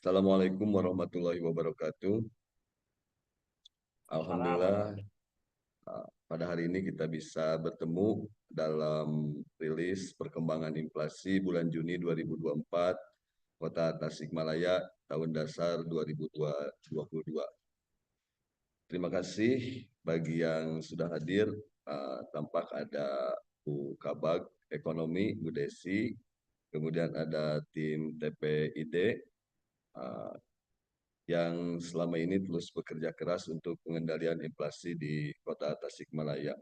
Assalamualaikum warahmatullahi wabarakatuh. Salam. Alhamdulillah, pada hari ini kita bisa bertemu dalam rilis perkembangan inflasi bulan Juni 2024 Kota Tasikmalaya tahun dasar 2022. Terima kasih bagi yang sudah hadir. Tampak ada Bu Kabag Ekonomi, Bu Desi, kemudian ada tim TPID, yang selama ini terus bekerja keras untuk pengendalian inflasi di Kota Tasikmalaya.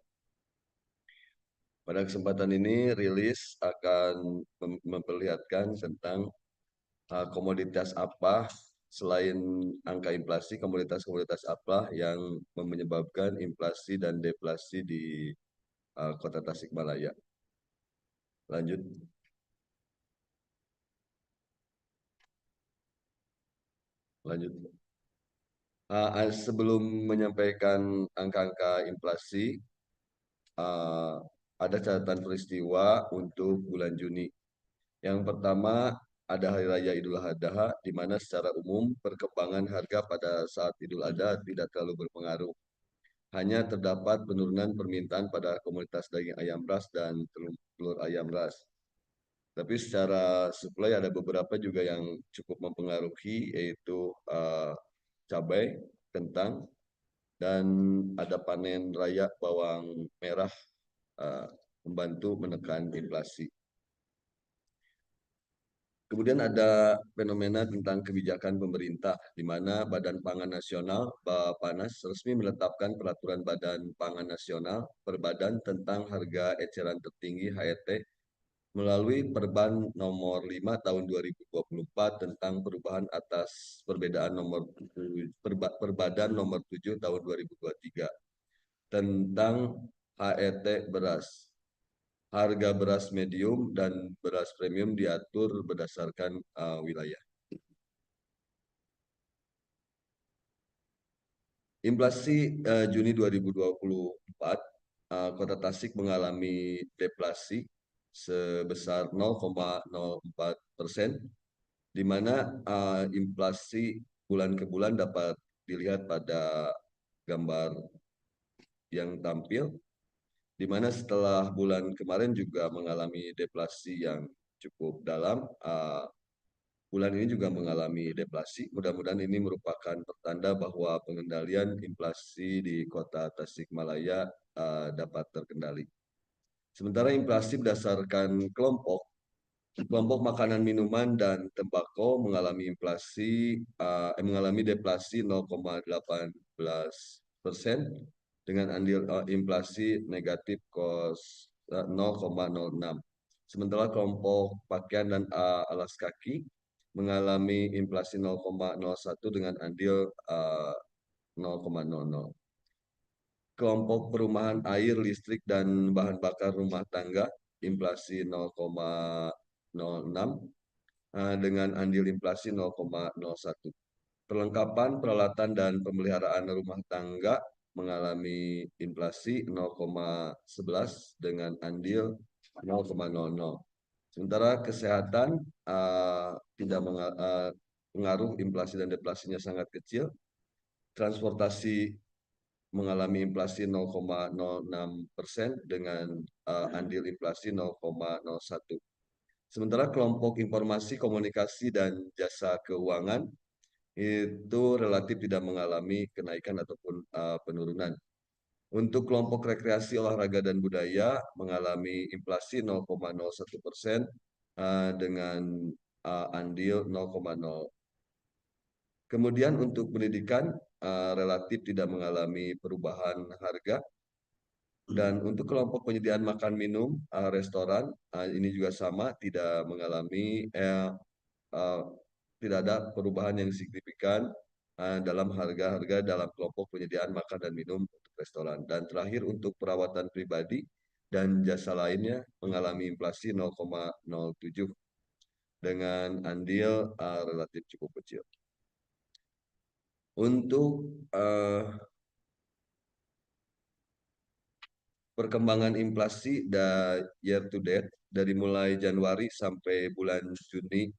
Pada kesempatan ini, rilis akan memperlihatkan tentang komoditas apa selain angka inflasi, komoditas-komoditas apa yang menyebabkan inflasi dan deflasi di Kota Tasikmalaya. Lanjut. Lanjut. Sebelum menyampaikan angka-angka inflasi, ada catatan peristiwa untuk bulan Juni. Yang pertama, ada Hari Raya Idul Adha, di mana secara umum perkembangan harga pada saat Idul Adha tidak terlalu berpengaruh. Hanya terdapat penurunan permintaan pada komoditas daging ayam ras dan telur ayam ras. Tapi secara supply ada beberapa juga yang cukup mempengaruhi, yaitu cabai, kentang, dan ada panen raya bawang merah membantu menekan inflasi. Kemudian ada fenomena tentang kebijakan pemerintah, di mana Badan Pangan Nasional (Bappenas) resmi menetapkan Peraturan Badan Pangan Nasional (Perbadan) tentang harga eceran tertinggi (HET) melalui Perban Nomor 5 Tahun 2024 tentang perubahan atas perbedaan nomor Perbadan Nomor 7 Tahun 2023 tentang HET beras. Harga beras medium dan beras premium diatur berdasarkan wilayah. Inflasi Juni 2024, Kota Tasik mengalami deflasi sebesar 0,04%, di mana inflasi bulan ke bulan dapat dilihat pada gambar yang tampil, di mana setelah bulan kemarin juga mengalami deflasi yang cukup dalam. Bulan ini juga mengalami deflasi. Mudah-mudahan ini merupakan pertanda bahwa pengendalian inflasi di Kota Tasikmalaya dapat terkendali. Sementara inflasi berdasarkan kelompok, kelompok makanan, minuman, dan tembakau mengalami deflasi 0,18% dengan andil inflasi negatif kos 0,06. Sementara kelompok pakaian dan alas kaki mengalami inflasi 0,01 dengan andil 0,00. Kelompok perumahan air, listrik, dan bahan bakar rumah tangga inflasi 0,06 dengan andil inflasi 0,01. Perlengkapan, peralatan, dan pemeliharaan rumah tangga mengalami inflasi 0,11 dengan andil 0,00. Sementara kesehatan tidak pengaruh inflasi dan deflasinya sangat kecil. Transportasi mengalami inflasi 0,06% dengan andil inflasi 0,01. Sementara kelompok informasi, komunikasi, dan jasa keuangan itu relatif tidak mengalami kenaikan ataupun penurunan. Untuk kelompok rekreasi, olahraga, dan budaya mengalami inflasi 0,01% dengan andil 0,0. Kemudian untuk pendidikan relatif tidak mengalami perubahan harga. Dan untuk kelompok penyediaan makan minum, restoran, ini juga sama, tidak mengalami tidak ada perubahan yang signifikan dalam harga-harga dalam kelompok penyediaan makan dan minum untuk restoran. Dan terakhir untuk perawatan pribadi dan jasa lainnya mengalami inflasi 0,07 dengan andil relatif cukup kecil. Untuk perkembangan inflasi year to date dari mulai Januari sampai bulan Juni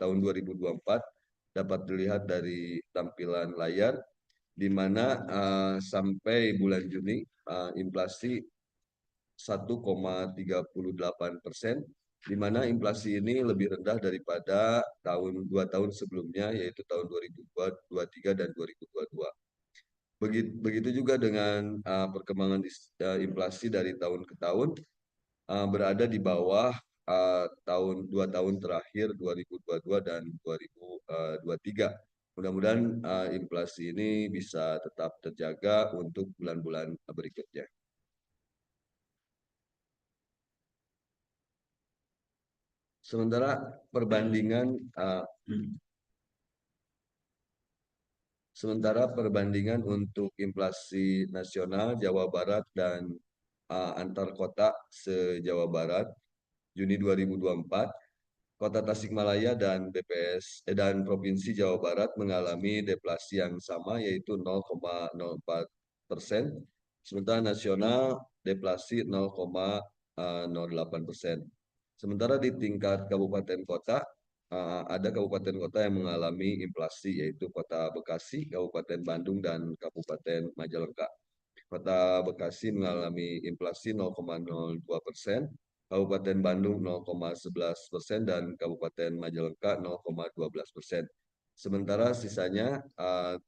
tahun 2024, dapat dilihat dari tampilan layar, di mana sampai bulan Juni inflasi 1,38%, di mana inflasi ini lebih rendah daripada dua tahun sebelumnya, yaitu tahun 2023 dan 2022. Begitu juga dengan perkembangan inflasi dari tahun ke tahun, berada di bawah dua tahun terakhir 2022 dan 2023. Mudah-mudahan inflasi ini bisa tetap terjaga untuk bulan-bulan berikutnya. Sementara perbandingan untuk inflasi nasional Jawa Barat dan antar kota se-Jawa Barat Juni 2024, Kota Tasikmalaya dan dan Provinsi Jawa Barat mengalami deflasi yang sama, yaitu 0,04%, sementara nasional deflasi 0,08%. Sementara di tingkat kabupaten kota, ada kabupaten kota yang mengalami inflasi, yaitu Kota Bekasi, Kabupaten Bandung, dan Kabupaten Majalengka. Kota Bekasi mengalami inflasi 0,02%, Kabupaten Bandung 0,11%, dan Kabupaten Majalengka 0,12%. Sementara sisanya 7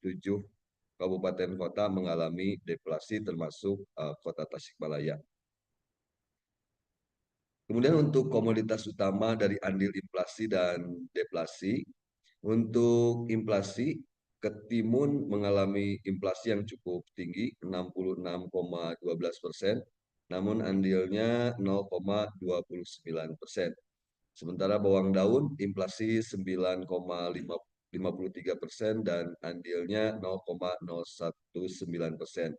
kabupaten kota mengalami deflasi, termasuk Kota Tasikmalaya. Kemudian untuk komoditas utama dari andil inflasi dan deflasi, untuk inflasi, ketimun mengalami inflasi yang cukup tinggi, 66,12%, namun andilnya 0,29%. Sementara bawang daun inflasi 9,53% dan andilnya 0,019%.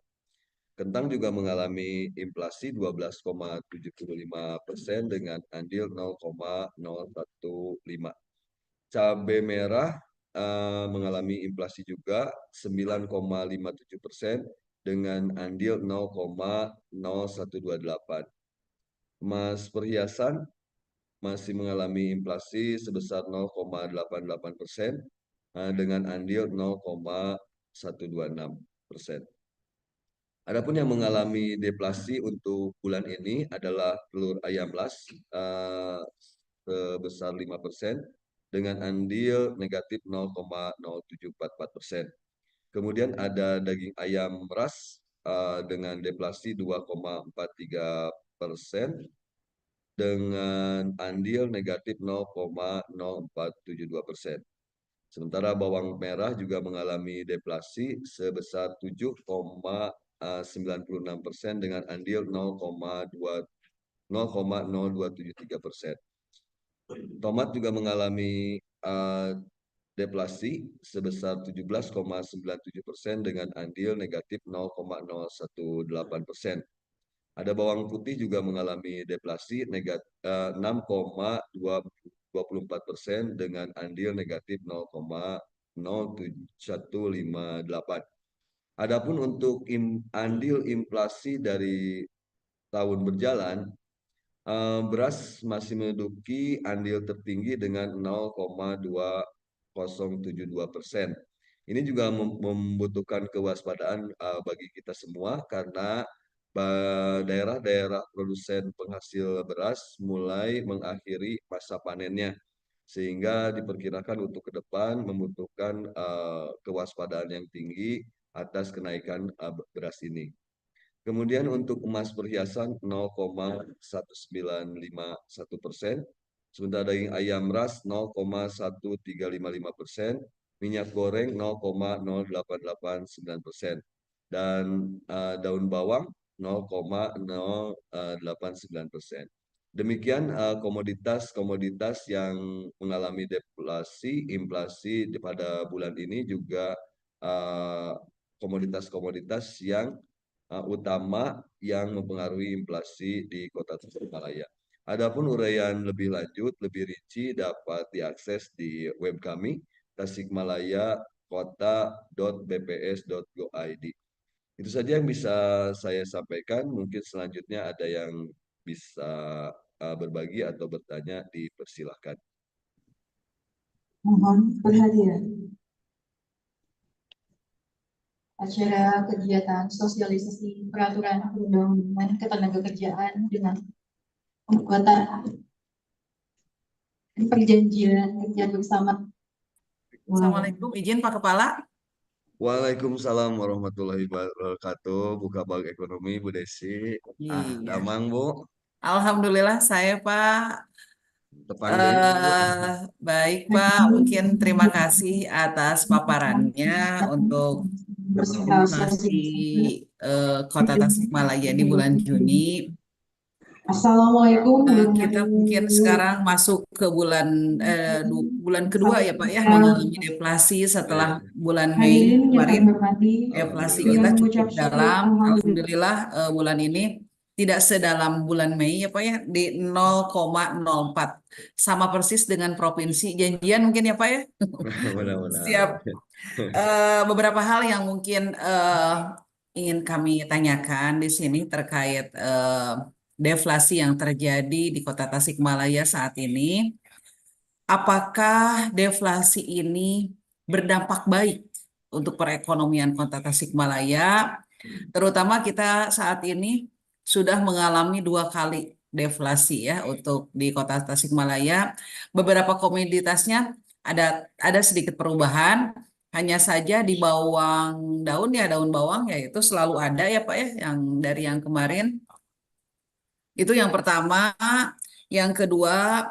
Kentang juga mengalami inflasi 12,75% dengan andil 0,015. Cabai merah mengalami inflasi juga 9,57% dengan andil 0,0128. Emas perhiasan masih mengalami inflasi sebesar 0,88% dengan andil 0,126%. Adapun yang mengalami deflasi untuk bulan ini adalah telur ayam las sebesar 5% dengan andil negatif 0,0744%. Kemudian ada daging ayam ras dengan deflasi 2,43% dengan andil negatif 0,0472%. Sementara bawang merah juga mengalami deflasi sebesar 7,96% dengan andil 0,0273%. Tomat juga mengalami deflasi sebesar 17,97% dengan andil negatif 0,018%. Ada bawang putih juga mengalami deflasi negatif 6,24% dengan andil negatif 0,0158. Adapun untuk andil inflasi dari tahun berjalan, beras masih menduduki andil tertinggi dengan 0,2072%. Ini juga membutuhkan kewaspadaan bagi kita semua karena daerah-daerah produsen penghasil beras mulai mengakhiri masa panennya, sehingga diperkirakan untuk ke depan membutuhkan kewaspadaan yang tinggi atas kenaikan beras ini. Kemudian untuk emas perhiasan 0,1951%, sementara daging ayam ras 0,1355%, minyak goreng 0,0889%, dan daun bawang 0,089%. Demikian komoditas-komoditas yang mengalami deflasi, inflasi pada bulan ini, juga komoditas-komoditas yang utama yang mempengaruhi inflasi di Kota Tasikmalaya. Adapun uraian lebih lanjut, lebih rinci dapat diakses di web kami tasikmalaya.kota.bps.go.id. Itu saja yang bisa saya sampaikan. Mungkin selanjutnya ada yang bisa berbagi atau bertanya, dipersilahkan. Mohon perhatian. Acara kegiatan sosialisasi peraturan perundang-undangan ketenagakerjaan dengan pembuatan perjanjian kerja bersama. Assalamualaikum, izin Pak Kepala. Waalaikumsalam warahmatullahi wabarakatuh. Buka Bank Ekonomi, Bu Desi. Iya, Damang, Bu. Alhamdulillah saya Pak. Tepang deui, Bu. eh Baik Pak, mungkin terima kasih atas paparannya untuk inflasi Kota Tasikmalaya di bulan Juni. Assalamualaikum Kita mungkin warahmatullahi sekarang masuk ke bulan kedua ya Pak ya, mengalami wabarakatuh. deflasi setelah Iya, bulan Mei Hadirin yang kemarin. kami hormati, Deflasi alhamdulillah. kita dengan cukup mengucap syukur dalam. Alhamdulillah. Alhamdulillah bulan ini tidak sedalam bulan Mei ya Pak ya, di 0,04. Sama persis dengan provinsi. Janjian mungkin ya Pak ya. Siap. Mudah-mudahan. Beberapa hal yang mungkin ingin kami tanyakan di sini terkait deflasi yang terjadi di Kota Tasikmalaya saat ini. Apakah deflasi ini berdampak baik untuk perekonomian Kota Tasikmalaya? Terutama kita saat ini sudah mengalami 2 kali deflasi ya untuk di Kota Tasikmalaya. Beberapa komoditasnya ada sedikit perubahan. Hanya saja di bawang daun ya, daun bawang ya itu selalu ada ya Pak ya, yang dari yang kemarin. Itu yang pertama. Yang kedua,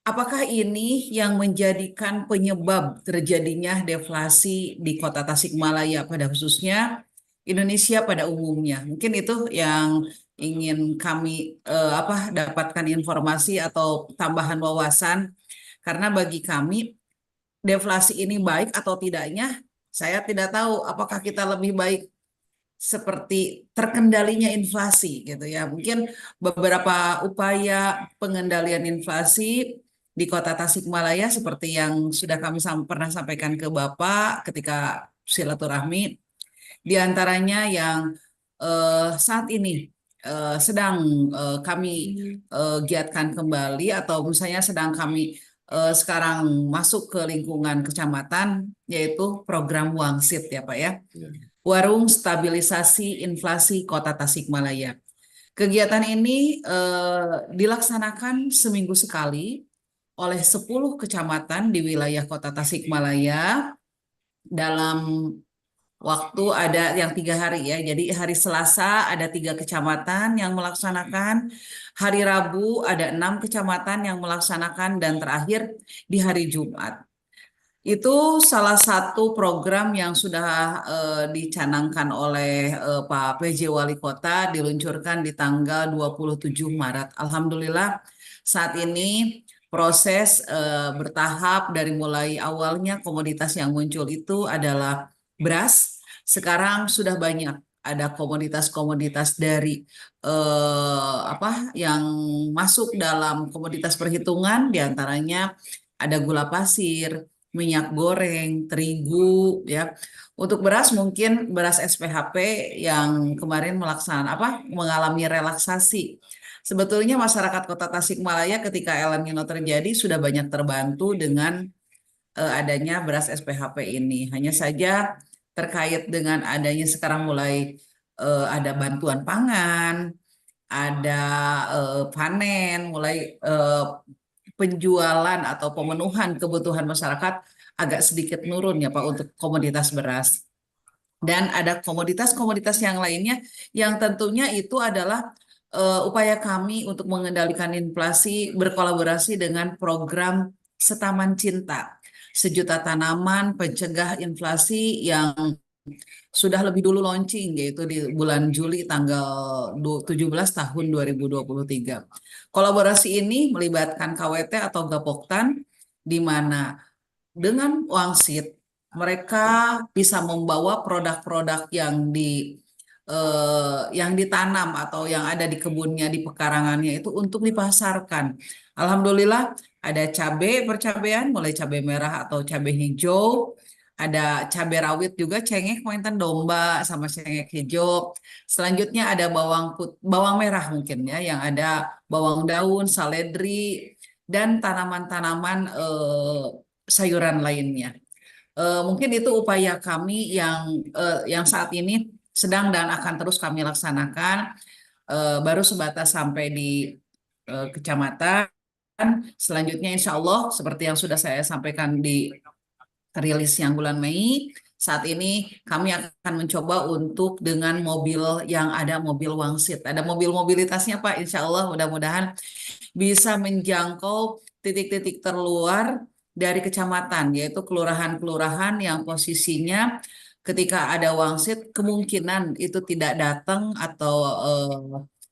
apakah ini yang menjadikan penyebab terjadinya deflasi di Kota Tasikmalaya pada khususnya, Indonesia pada umumnya? Mungkin itu yang ingin kami dapatkan informasi atau tambahan wawasan, karena bagi kami deflasi ini baik atau tidaknya saya tidak tahu. Apakah kita lebih baik seperti terkendalinya inflasi gitu ya. Mungkin beberapa upaya pengendalian inflasi di Kota Tasikmalaya seperti yang sudah kami pernah sampaikan ke Bapak ketika silaturahmi, di antaranya yang saat ini sedang kami giatkan kembali atau misalnya sedang kami sekarang masuk ke lingkungan kecamatan, yaitu program Wangsit ya Pak ya. Ya, Warung Stabilisasi Inflasi Kota Tasikmalaya. Kegiatan ini dilaksanakan seminggu sekali oleh 10 kecamatan di wilayah Kota Tasikmalaya dalam waktu ada yang 3 hari ya. Jadi hari Selasa ada 3 kecamatan yang melaksanakan, hari Rabu ada 6 kecamatan yang melaksanakan, dan terakhir di hari Jumat. Itu salah satu program yang sudah dicanangkan oleh Pak PJ Wali Kota, diluncurkan di tanggal 27 Maret. Alhamdulillah saat ini proses bertahap dari mulai awalnya komoditas yang muncul itu adalah beras. Sekarang sudah banyak ada komoditas-komoditas dari yang masuk dalam komoditas perhitungan, diantaranya ada gula pasir, minyak goreng, terigu ya. Untuk beras mungkin beras SPHP yang kemarin mengalami relaksasi. Sebetulnya masyarakat Kota Tasikmalaya ketika El Nino terjadi sudah banyak terbantu dengan adanya beras SPHP ini. Hanya saja terkait dengan adanya sekarang mulai ada bantuan pangan, ada panen, mulai penjualan atau pemenuhan kebutuhan masyarakat agak sedikit nurun ya Pak untuk komoditas beras. Dan ada komoditas-komoditas yang lainnya yang tentunya itu adalah upaya kami untuk mengendalikan inflasi berkolaborasi dengan program Setaman Cinta, sejuta tanaman pencegah inflasi yang sudah lebih dulu launching, yaitu di bulan Juli tanggal 17 tahun 2023. Kolaborasi ini melibatkan KWT atau Gapoktan, di mana dengan Wangsit mereka bisa membawa produk-produk yang ditanam atau yang ada di kebunnya, di pekarangannya itu untuk dipasarkan. Alhamdulillah ada cabai percabean, mulai cabai merah atau cabai hijau, ada cabai rawit juga, cengek maintan domba sama cengek hijau. Selanjutnya ada bawang merah mungkin ya, yang ada bawang daun, seledri, dan tanaman-tanaman sayuran lainnya. Mungkin itu upaya kami yang saat ini sedang dan akan terus kami laksanakan. Baru sebatas sampai di kecamatan. Selanjutnya insya Allah seperti yang sudah saya sampaikan di rilis yang bulan Mei, saat ini kami akan mencoba untuk dengan mobil yang ada mobil wangsit. Ada mobil mobilitasnya Pak, insya Allah mudah-mudahan bisa menjangkau titik-titik terluar dari kecamatan, yaitu kelurahan-kelurahan yang posisinya ketika ada wangsit kemungkinan itu tidak datang atau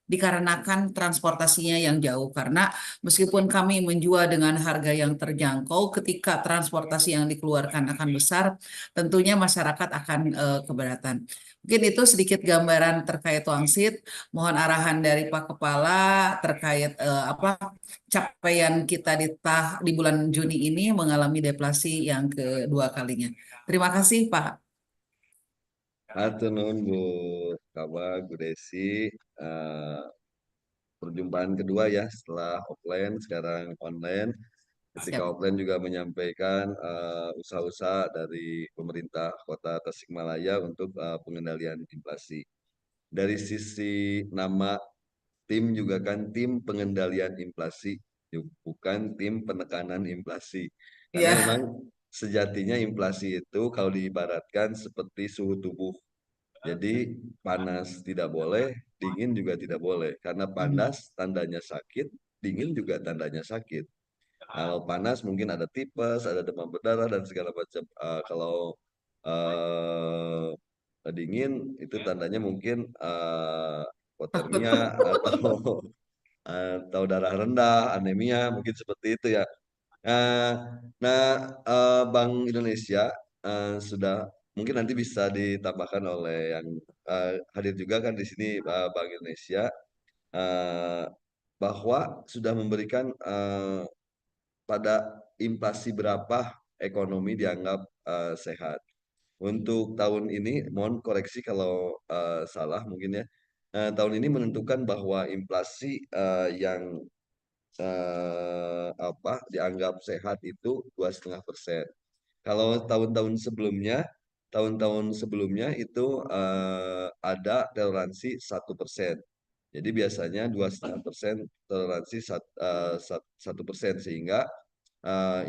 dikarenakan transportasinya yang jauh. Karena meskipun kami menjual dengan harga yang terjangkau, ketika transportasi yang dikeluarkan akan besar, tentunya masyarakat akan keberatan. Mungkin itu sedikit gambaran terkait wangsit. Mohon arahan dari Pak Kepala terkait apa capaian kita di bulan Juni ini mengalami deflasi yang kedua kalinya. Terima kasih Pak. Atur nuhun Bu Kaba, Bu Desi. Eh, Perjumpaan kedua ya setelah offline sekarang online. Ketika Siap. offline juga menyampaikan usaha-usaha dari pemerintah Kota Tasikmalaya untuk pengendalian inflasi. Dari sisi nama tim juga kan tim pengendalian inflasi, bukan tim penekanan inflasi. Karena Ya, memang sejatinya inflasi itu kalau diibaratkan seperti suhu tubuh. Jadi panas tidak boleh, dingin juga tidak boleh. Karena panas tandanya sakit, dingin juga tandanya sakit. Kalau panas mungkin ada tipes, ada demam berdarah dan segala macam. Kalau dingin itu tandanya mungkin takut. hipotermia atau atau darah rendah, anemia, mungkin seperti itu ya. Nah, nah, Bank Indonesia sudah mungkin nanti bisa ditambahkan oleh yang hadir juga kan di sini Bank Indonesia eh, bahwa sudah memberikan pada inflasi berapa ekonomi dianggap sehat. Untuk tahun ini, mohon koreksi kalau salah mungkin ya. Tahun ini menentukan bahwa inflasi yang dianggap sehat itu 2,5%. Kalau tahun-tahun sebelumnya itu ada toleransi 1%. Jadi biasanya 2,5% toleransi 1%, sehingga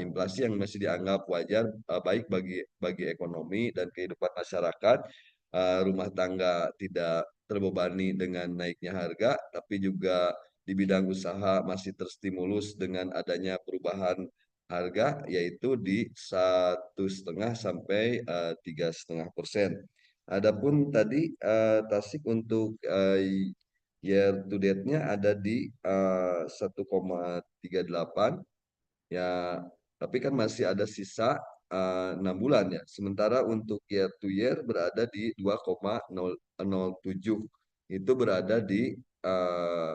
inflasi yang masih dianggap wajar, baik bagi ekonomi dan kehidupan masyarakat. Rumah tangga tidak terbebani dengan naiknya harga, tapi juga di bidang usaha masih terstimulus dengan adanya perubahan harga, yaitu di 1,5 sampai 3,5%. Adapun tadi Tasik untuk year to date-nya ada di 1,38 ya, tapi kan masih ada sisa 6 bulan ya. Sementara untuk year to year berada di 2,007, itu berada di eh,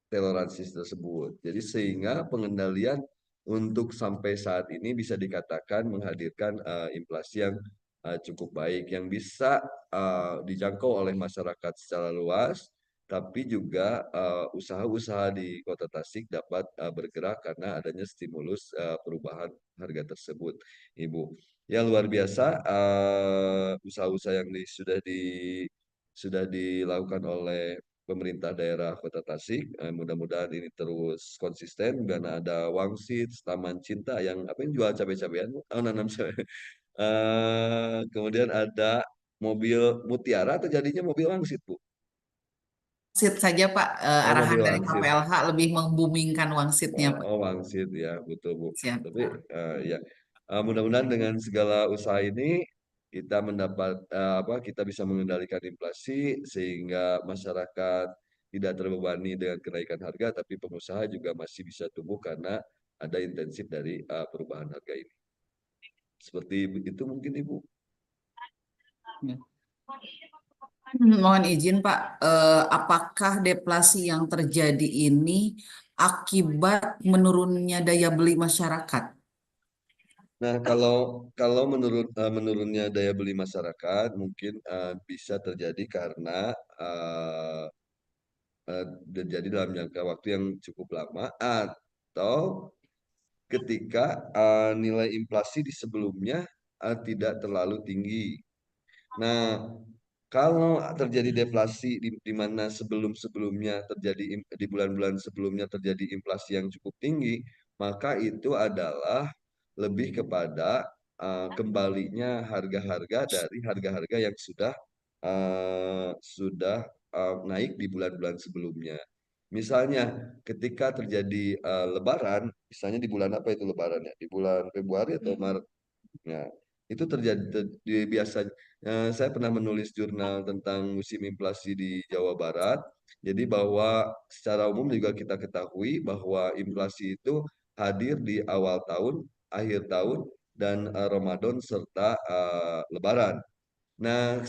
toleransi tersebut. Jadi sehingga pengendalian untuk sampai saat ini bisa dikatakan menghadirkan inflasi yang cukup baik, yang bisa dijangkau oleh masyarakat secara luas, tapi juga usaha-usaha di Kota Tasik dapat bergerak karena adanya stimulus perubahan harga tersebut, Ibu. Ya luar biasa usaha-usaha yang sudah dilakukan oleh pemerintah daerah Kota Tasik. Mudah-mudahan ini terus konsisten karena ada Wangsit, Taman Cinta yang apa yang jual cabai-cabean, nanam cabai. Kemudian ada mobil Mutiara, atau jadinya mobil Wangsit, Bu? Wangsit saja Pak, Oh, arahan mobil dari Wangsit. KPLH lebih membumingkan wangsitnya Pak. Oh, Wangsit ya, betul Bu. Siap. Tapi ya mudah-mudahan dengan segala usaha ini kita mendapat kita bisa mengendalikan inflasi sehingga masyarakat tidak terbebani dengan kenaikan harga, tapi pengusaha juga masih bisa tumbuh karena ada intensif dari perubahan harga ini. Seperti itu mungkin Ibu. Mohon izin Pak, apakah deflasi yang terjadi ini akibat menurunnya daya beli masyarakat? Nah, kalau menurunnya daya beli masyarakat mungkin bisa terjadi karena terjadi dalam jangka waktu yang cukup lama, atau ketika nilai inflasi di sebelumnya tidak terlalu tinggi. Nah, kalau terjadi deflasi di mana sebelum-sebelumnya terjadi di bulan-bulan sebelumnya terjadi inflasi yang cukup tinggi, maka itu adalah lebih kepada kembalinya harga-harga dari harga-harga yang sudah naik di bulan-bulan sebelumnya. Misalnya ketika terjadi Lebaran, misalnya di bulan apa itu Lebaran ya? Di bulan Februari atau Maret? Ya, itu terjadi biasanya. Saya pernah menulis jurnal tentang musim inflasi di Jawa Barat. Jadi bahwa secara umum juga kita ketahui bahwa inflasi itu hadir di awal tahun, akhir tahun, dan Ramadan serta Lebaran. Nah,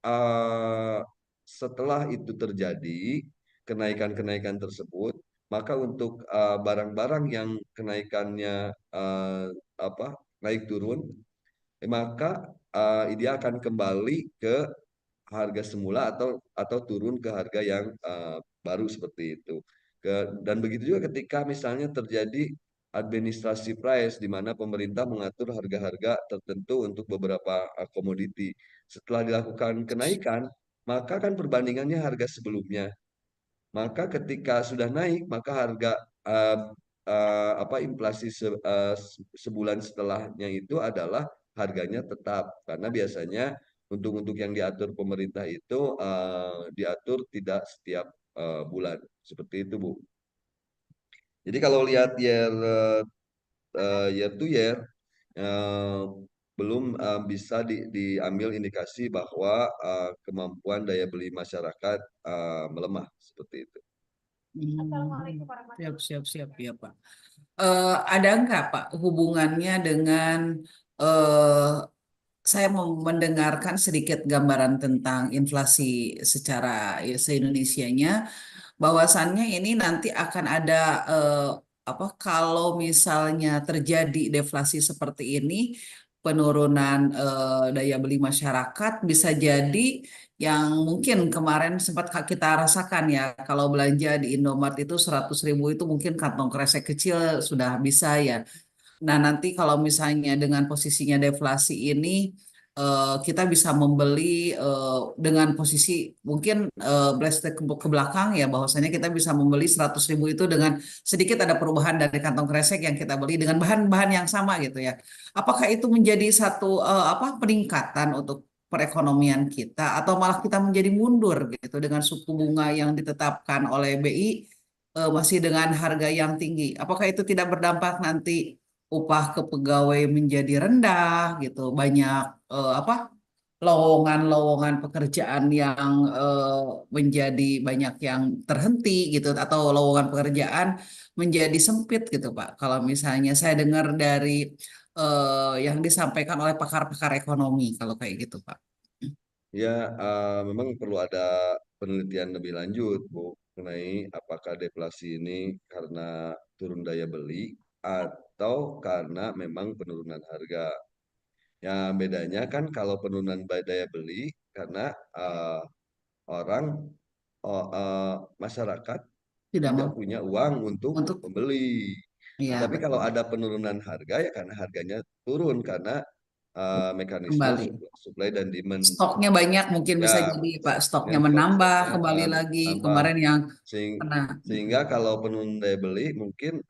uh, setelah itu terjadi kenaikan-kenaikan tersebut, maka untuk barang-barang yang kenaikannya apa naik turun, maka dia akan kembali ke harga semula atau turun ke harga yang baru seperti itu. Dan begitu juga ketika misalnya terjadi administrasi price di mana pemerintah mengatur harga-harga tertentu untuk beberapa komoditi. Setelah dilakukan kenaikan, maka kan perbandingannya harga sebelumnya. Maka ketika sudah naik, maka harga uh, inflasi sebulan setelahnya itu adalah harganya tetap karena biasanya untuk yang diatur pemerintah itu diatur tidak setiap bulan seperti itu Bu. Jadi kalau lihat year to year eh, belum bisa diambil indikasi bahwa kemampuan daya beli masyarakat melemah seperti itu. Siap, siap, siap, ya Pak. Ada nggak Pak hubungannya dengan saya mau mendengarkan sedikit gambaran tentang inflasi secara se-Indonesianya, bahwasannya ini nanti akan ada apa kalau misalnya terjadi deflasi seperti ini, penurunan daya beli masyarakat bisa jadi yang mungkin kemarin sempat kita rasakan ya, kalau belanja di Indomart itu 100.000 itu mungkin kantong kresek kecil sudah bisa ya. Nah, nanti kalau misalnya dengan posisinya deflasi ini, kita bisa membeli dengan posisi mungkin flashback ke belakang ya, bahwasanya kita bisa membeli 100.000 itu dengan sedikit ada perubahan dari kantong kresek yang kita beli dengan bahan-bahan yang sama gitu ya. Apakah itu menjadi satu apa peningkatan untuk perekonomian kita atau malah kita menjadi mundur gitu dengan suku bunga yang ditetapkan oleh BI masih dengan harga yang tinggi? Apakah itu tidak berdampak nanti upah ke pegawai menjadi rendah gitu, banyak apa lowongan-lowongan pekerjaan yang menjadi banyak yang terhenti gitu, atau lowongan pekerjaan menjadi sempit gitu Pak. Kalau misalnya saya dengar dari yang disampaikan oleh pakar-pakar ekonomi kalau kayak gitu Pak. Ya, memang perlu ada penelitian lebih lanjut, Bu, mengenai apakah deflasi ini karena turun daya beli atau karena memang penurunan harga. Ya, bedanya kan kalau penurunan daya beli karena orang, masyarakat Tidak tidak mau punya uang untuk untuk membeli. Nah, ya tapi kalau betul ada penurunan harga ya karena harganya turun karena mekanisme kembali. supply dan demand. Stoknya banyak mungkin Ya, bisa jadi Pak, stoknya yang menambah stoknya kembali lagi nambah. kemarin yang Sehing- kena. Sehingga kalau penurunan daya beli mungkin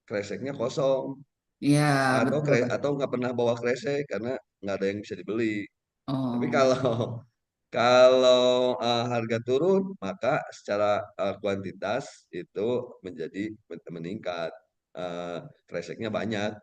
kreseknya kosong Ya atau betul Pak. atau nggak pernah bawa kresek karena nggak ada yang bisa dibeli. Tapi Oh, kalau kalau harga turun, maka secara kuantitas itu menjadi meningkat. Kreseknya banyak,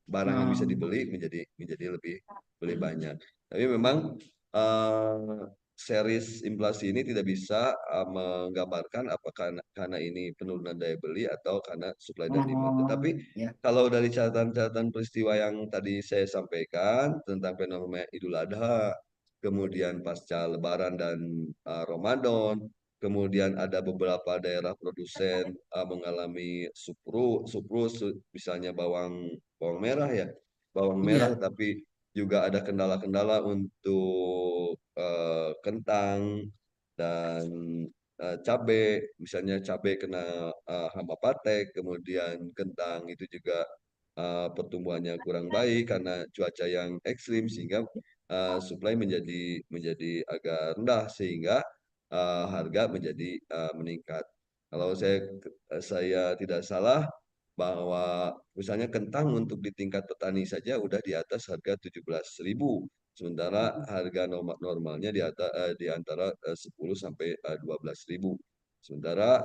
barang yang bisa oh, dibeli menjadi lebih banyak. Tapi memang eh, series inflasi ini tidak bisa menggambarkan apakah karena ini penurunan daya beli atau karena supply dan demand. oh, Tetapi ya, kalau dari catatan-catatan peristiwa yang tadi saya sampaikan tentang fenomena Idul Adha, kemudian pasca Lebaran dan Ramadan, kemudian ada beberapa daerah produsen mengalami surplus, misalnya bawang merah ya, bawang merah, iya, tapi juga ada kendala-kendala untuk kentang dan cabai, misalnya cabai kena hama patek, kemudian kentang itu juga pertumbuhannya kurang baik karena cuaca yang ekstrim sehingga supply menjadi agak rendah sehingga harga menjadi meningkat. Kalau saya tidak salah bahwa misalnya kentang untuk di tingkat petani saja udah di atas harga 17.000, sementara harga normalnya di antara 10 sampai 12.000. Sementara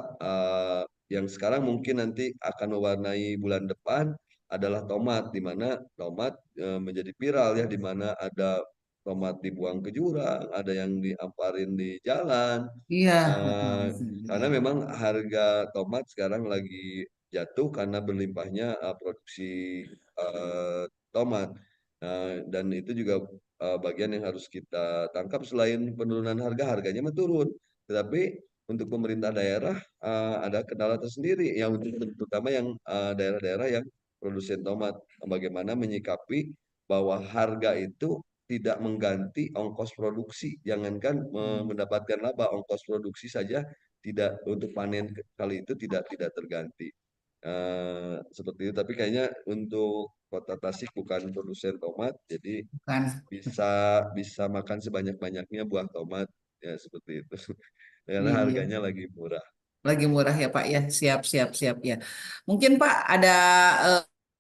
yang sekarang mungkin nanti akan mewarnai bulan depan adalah tomat, di mana tomat menjadi viral ya, di mana ada tomat dibuang ke jurang, ada yang diamparin di jalan. Iya. Eh, karena memang harga tomat sekarang lagi jatuh karena berlimpahnya produksi tomat. Dan itu juga bagian yang harus kita tangkap. Selain penurunan harga, harganya mah turun. Tetapi untuk pemerintah daerah ada kendala tersendiri, yang terutama yang daerah-daerah yang produsen tomat. Bagaimana menyikapi bahwa harga itu tidak mengganti ongkos produksi. Jangankan mendapatkan laba, ongkos produksi saja tidak untuk panen kali itu tidak terganti. Seperti itu. Tapi kayaknya untuk Kota Tasik bukan produsen tomat, jadi Bukan. bisa bisa makan sebanyak-banyaknya buah tomat ya seperti itu. Karena Iya. harganya lagi murah. Lagi murah ya Pak ya. Siap, siap, siap ya. Mungkin Pak ada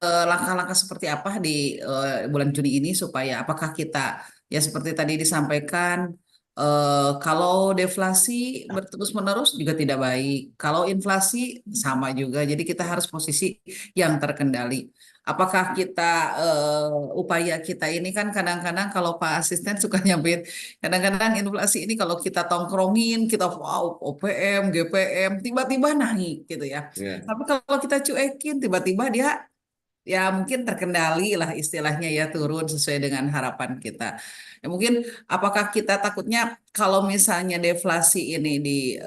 eh, langkah-langkah seperti apa di bulan Juni ini supaya apakah kita ya seperti tadi disampaikan kalau deflasi terus-menerus juga tidak baik. Kalau inflasi sama juga. Jadi kita harus posisi yang terkendali. Apakah kita upaya kita ini kan kadang-kadang kalau Pak Asisten suka nyampein kadang-kadang inflasi ini kalau kita tongkrongin, kita wow, OPM, GPM, tiba-tiba naik gitu ya. Ya, Tapi kalau kita cuekin, tiba-tiba dia ya mungkin terkendali lah istilahnya ya turun sesuai dengan harapan kita. Ya mungkin apakah kita takutnya kalau misalnya deflasi ini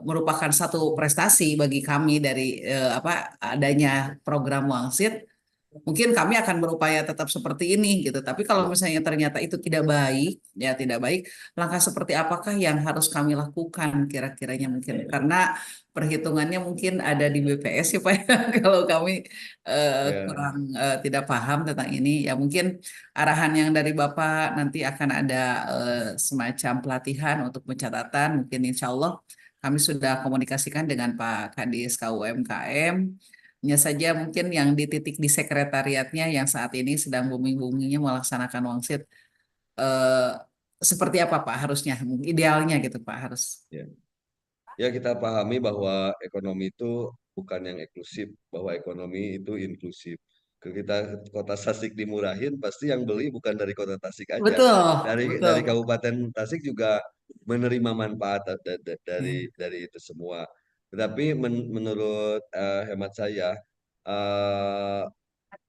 merupakan satu prestasi bagi kami dari apa adanya program Wangsit, mungkin kami akan berupaya tetap seperti ini gitu. Tapi kalau misalnya ternyata itu tidak baik, ya tidak baik, langkah seperti apakah yang harus kami lakukan kira-kiranya mungkin? Karena perhitungannya mungkin ada di BPS ya Pak ya. Kalau kami ya, kurang tidak paham tentang ini, ya mungkin arahan yang dari Bapak nanti akan ada semacam pelatihan untuk pencatatan. Mungkin insya Allah kami sudah komunikasikan dengan Pak Kadis KUMKM. Hanya saja mungkin yang di titik di sekretariatnya yang saat ini sedang booming-boomingnya melaksanakan wangsit eh, seperti apa Pak harusnya idealnya gitu Pak harus. ya. Ya, kita pahami bahwa ekonomi itu bukan yang eksklusif, bahwa ekonomi itu inklusif. Kalau kita Kota Tasik dimurahin, pasti yang beli bukan dari Kota Tasik aja. Betul, betul. Dari Kabupaten Tasik juga menerima manfaat Ya, dari itu semua. Tetapi menurut hemat saya, eh,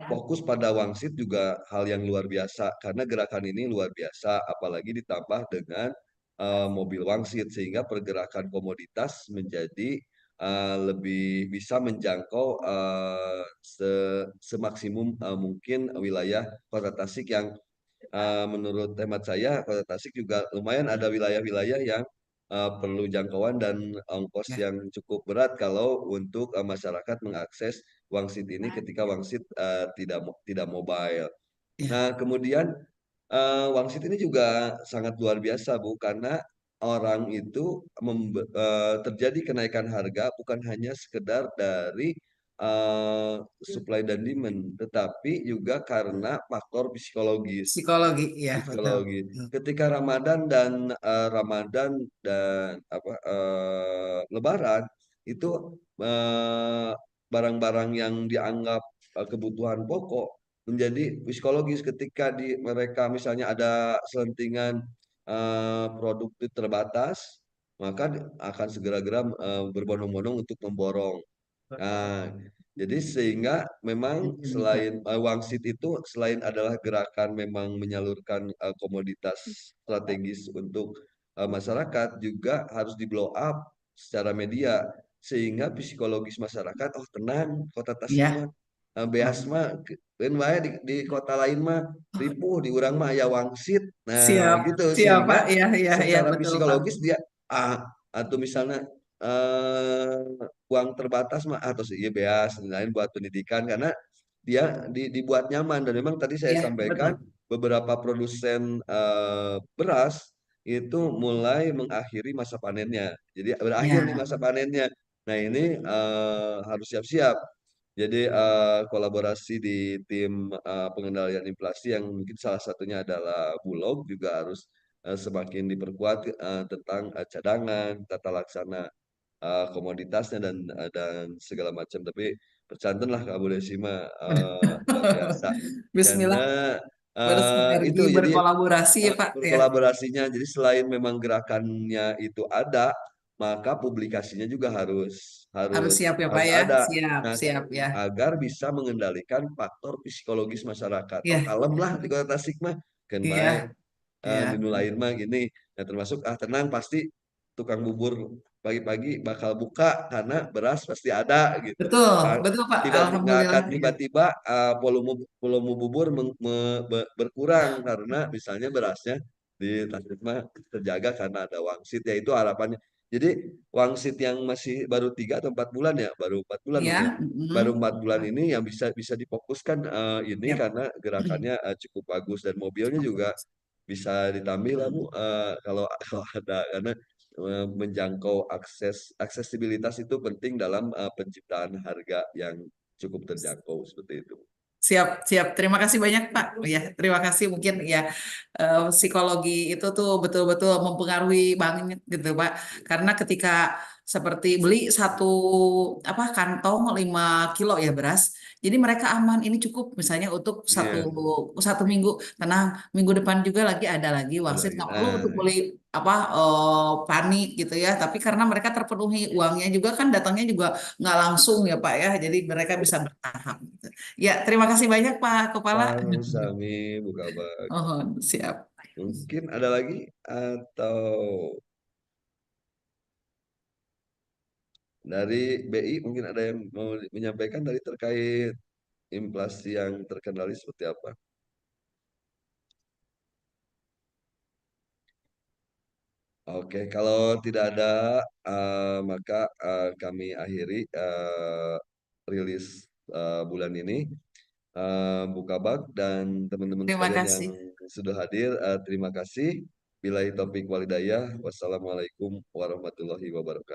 fokus pada wangsit juga hal yang luar biasa karena gerakan ini luar biasa, apalagi ditambah dengan mobil wangsit sehingga pergerakan komoditas menjadi lebih bisa menjangkau semaksimum mungkin wilayah Kota Tasik yang menurut hemat saya Kota Tasik juga lumayan ada wilayah-wilayah yang perlu jangkauan dan ongkos ya, yang cukup berat kalau untuk masyarakat mengakses Wangsit ini ketika Wangsit tidak mobile. ya, Nah, kemudian Wangsit ini juga sangat luar biasa, Bu, karena orang itu terjadi kenaikan harga bukan hanya sekedar dari supply dan demand, tetapi juga karena faktor psikologis. psikologi ya betul. Psikologi. Ketika Ramadan dan Lebaran itu eh, barang-barang yang dianggap kebutuhan pokok menjadi psikologis ketika di mereka misalnya ada selentingan produk itu terbatas, maka akan segera-gera berbondong-bondong untuk memborong. Nah, jadi sehingga memang selain wangsit itu selain adalah gerakan memang menyalurkan komoditas strategis untuk masyarakat juga harus di blow up secara media sehingga psikologis masyarakat oh tenang kota Tasik Ya, mah beas mah lain wae di kota lain mah ripuh di urang mah aya wangsit. Nah, siap, gitu siap Pak. sehingga Ya, ya, ya secara betul Pak. psikologis dia atau misalnya eh, uang terbatas mah atau beas dan lain buat pendidikan karena dia dibuat nyaman dan memang tadi saya Ya, betul. sampaikan beberapa produsen beras itu mulai mengakhiri masa panennya. Jadi berakhir nih Ya, masa panennya. Nah ini harus siap-siap. Jadi kolaborasi di tim pengendalian inflasi yang mungkin salah satunya adalah Bulog juga harus semakin diperkuat tentang cadangan, tata laksana komoditasnya dan segala macam. Tapi bercanten lah Kak Bu Desi mah luar biasa. Bismillah, Karena bersinergi, itu jadi berkolaborasi ya Pak ya. berkolaborasinya. Jadi selain memang gerakannya itu ada, maka publikasinya juga harus Harus harus siap ya Pak harus ya. ada. Siap, Nah, siap ya. agar bisa mengendalikan faktor psikologis masyarakat. Oh, Iya, kalem lah di Kota Tasik mah. Kan iya, bae iya. di lain mah gini. Nah, termasuk tenang pasti tukang bubur pagi-pagi bakal buka karena beras pasti ada gitu. Betul, Ka- betul Pak. Tiba-tiba nggak akan Alhamdulillah ya. tiba-tiba volume volume bubur berkurang karena misalnya berasnya di Tasik mah terjaga karena ada wangsit ya itu harapannya. Jadi wangsit yang masih baru 3 atau 4 bulan ya, baru 4 bulan Iya, ya. Baru mm, 4 bulan ini yang bisa bisa difokuskan ini siap. karena gerakannya cukup bagus dan mobilnya juga bisa ditambah lah Bu kalau kalau ada karena menjangkau aksesibilitas itu penting dalam penciptaan harga yang cukup terjangkau seperti itu. Siap, siap. Terima kasih banyak, Pak. Oh ya, terima kasih. Mungkin ya psikologi itu tuh betul-betul mempengaruhi banget gitu, Pak. Karena ketika seperti beli satu apa kantong 5 kilo ya beras, jadi mereka aman. Ini cukup misalnya untuk satu Iya, satu minggu. Tenang, minggu depan juga ada lagi ada wangsit. lagi. Nggak perlu Nah, untuk beli apa panik gitu ya. Tapi karena mereka terpenuhi uangnya juga kan datangnya juga nggak langsung ya, Pak ya. Jadi mereka bisa bertahap. Gitu. Ya, terima kasih banyak Pak Kepala. Pak Sami buka bak. Oh, siap. Mungkin ada lagi atau dari BI mungkin ada yang mau menyampaikan tadi terkait inflasi yang terkendali seperti apa? Oke, kalau tidak ada, maka kami akhiri rilis bulan ini. Buka bak dan teman-teman Terima sekalian yang kasih. sudah hadir, terima kasih. Billahi taufiq walhidayah. Wassalamualaikum warahmatullahi wabarakatuh.